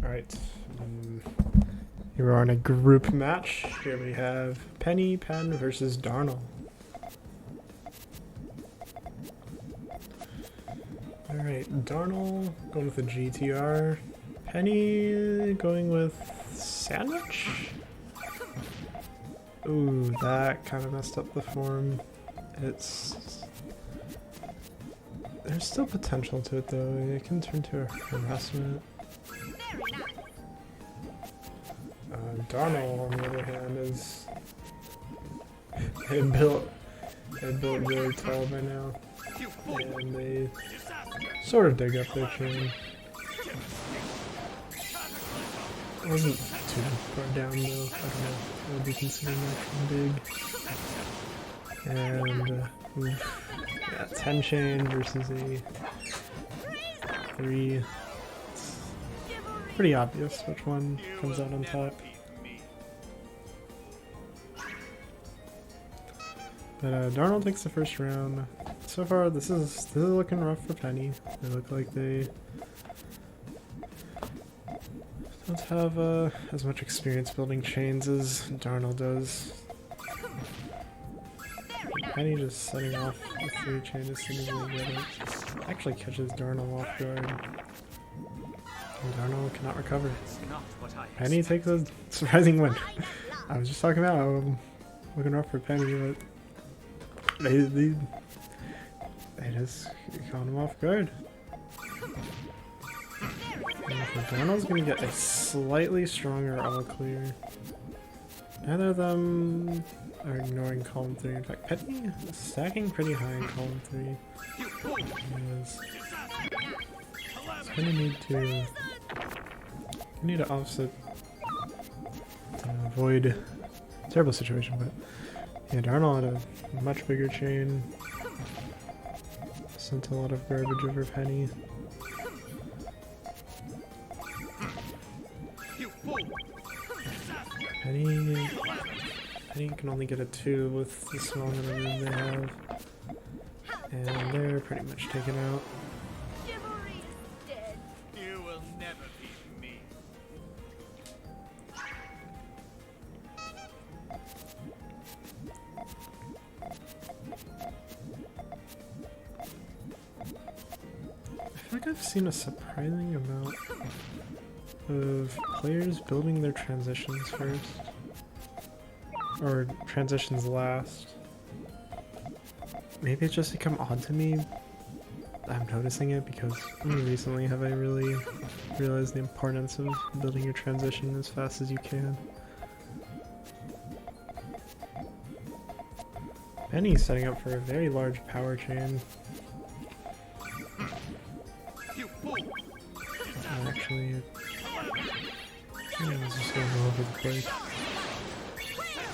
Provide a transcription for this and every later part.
Alright. Here we are in a group match. Here we have PennyPen versus Darnell. Alright, Darnell going with a GTR. Penny going with Sandwich? Ooh, that kind of messed up the form. There's still potential to it though. It can turn to a harassment. Darnell, on the other hand, is built really tall by now, and they sort of dig up their chain. It wasn't too far down though. I don't know. I would be considering that big. And yeah, 10 chain versus a 3. It's pretty obvious which one comes out on top. But Darnell takes the first round. So far, this is looking rough for Penny. They look like they don't have as much experience building chains as Darnell does. Penny just setting off the 3 chain as soon as they get it. Actually catches Darnell off guard. And Darnell cannot recover. Penny takes a surprising win. I was just talking about looking rough for Penny, but they just caught him off guard. Darnell's gonna get a slightly stronger all clear. Neither of them are ignoring column 3. In fact, Penny is stacking pretty high in column 3. He's gonna need to offset to avoid a terrible situation, but yeah, Darnell had a much bigger chain. Sent a lot of garbage over Penny. Penny can only get a 2 with the small amount of room they have. And they're pretty much taken out. I feel like I've seen a surprising amount of players building their transitions first. Or transitions last. Maybe it's just become odd to me. I'm noticing it because only recently have I really realized the importance of building your transition as fast as you can. Penny's setting up for a very large power chain. Actually, it's just going all over the place.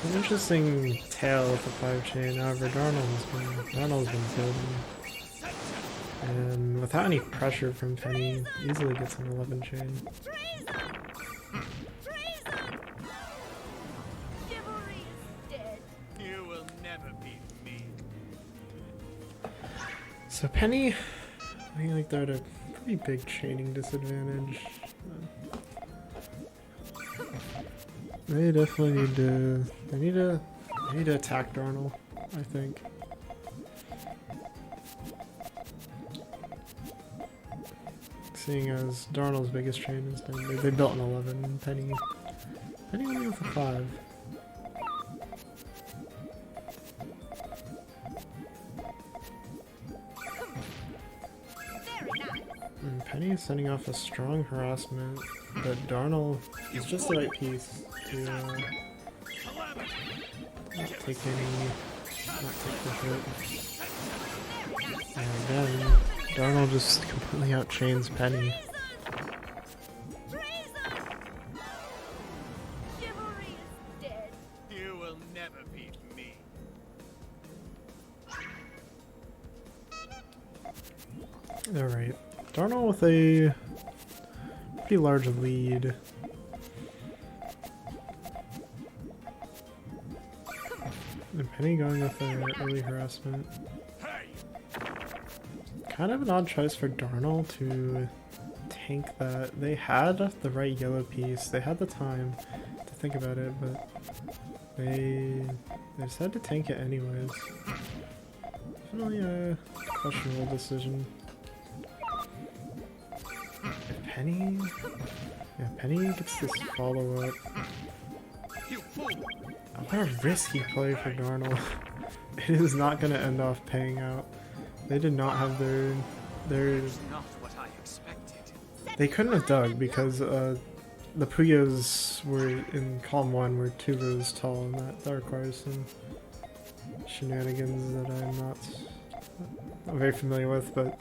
An interesting tail with the 5 chain, however Darnell's been building. And without any pressure from Penny, easily gets an 11 chain. So Penny, I think they're at a pretty big chaining disadvantage. They definitely need to attack Darnell, I think. Seeing as Darnell's biggest chain is done, they built an 11, and Penny only with a 5. And Penny is sending off a strong harassment, but Darnell is just the right piece to not take the hit. And then Darnell just completely outchains Penny. Alright, Darnell with a pretty large lead. And Penny going with an early harassment. Kind of an odd choice for Darnell to tank that. They had the right yellow piece. They had the time to think about it, but they decided to tank it anyways. Definitely a questionable decision. If Penny... Yeah, Penny gets this follow-up. What a risky play for Darnell. It is not going to end off paying out. They did not have their they couldn't have dug because the Puyos were in column 1 were 2 rows tall, and that requires some shenanigans that I'm not very familiar with, but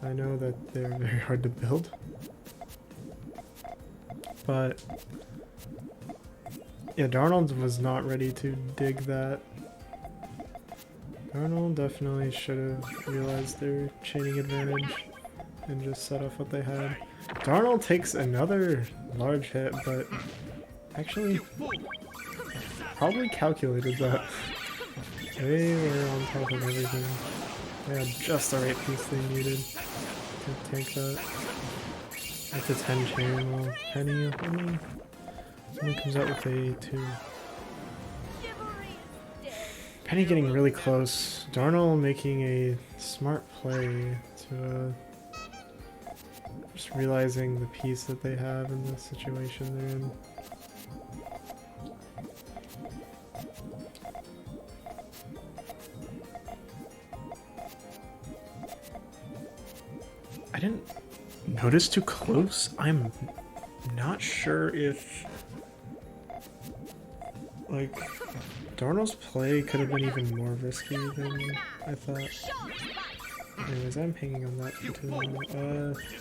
I know that they're very hard to build. But yeah, Darnell was not ready to dig that. Darnell definitely should have realized their chaining advantage and just set off what they had. Darnell takes another large hit, but actually probably calculated that. They were on top of everything. They had just the right piece they needed to take that. That's a 10 chain, while Penny only comes out with a 2. Penny getting really close. Darnell making a smart play to just realizing the piece that they have in the situation they're in. I didn't notice too close. I'm not sure if like Darnell's play could have been even more risky than I thought. Anyways, I'm hanging on that until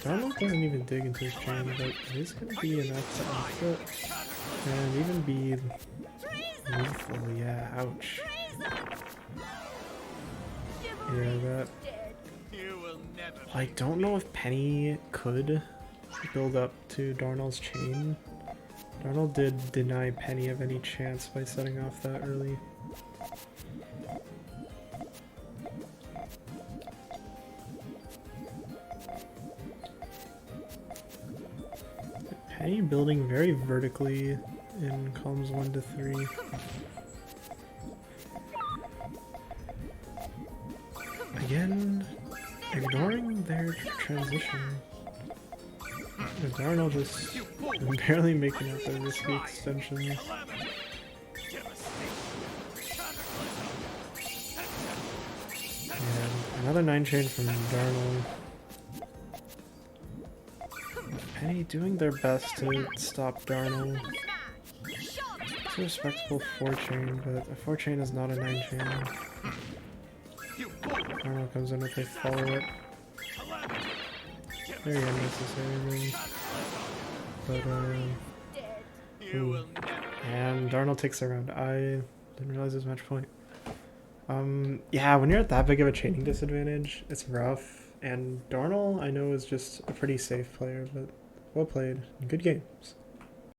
Darnell doesn't even dig into his chain, but it is going to be enough to offset and even be lethal. Yeah, ouch. Yeah, that. I don't know if Penny could build up to Darnell's chain. Darnell did deny Penny of any chance by setting off that early. Penny building very vertically in columns 1 to 3. Again, ignoring their transition. Darnell just barely making up the risky extensions. And another 9 chain from Darnell. Penny doing their best to stop Darnell. It's a respectable 4 chain, but a 4 chain is not a 9 chain. Darnell comes in with a follow-up. Very unnecessary, but ooh. And Darnell takes the round. I didn't realize there's match point. Yeah, when you're at that big of a chaining disadvantage, it's rough. And Darnell, I know, is just a pretty safe player, but well played. Good games.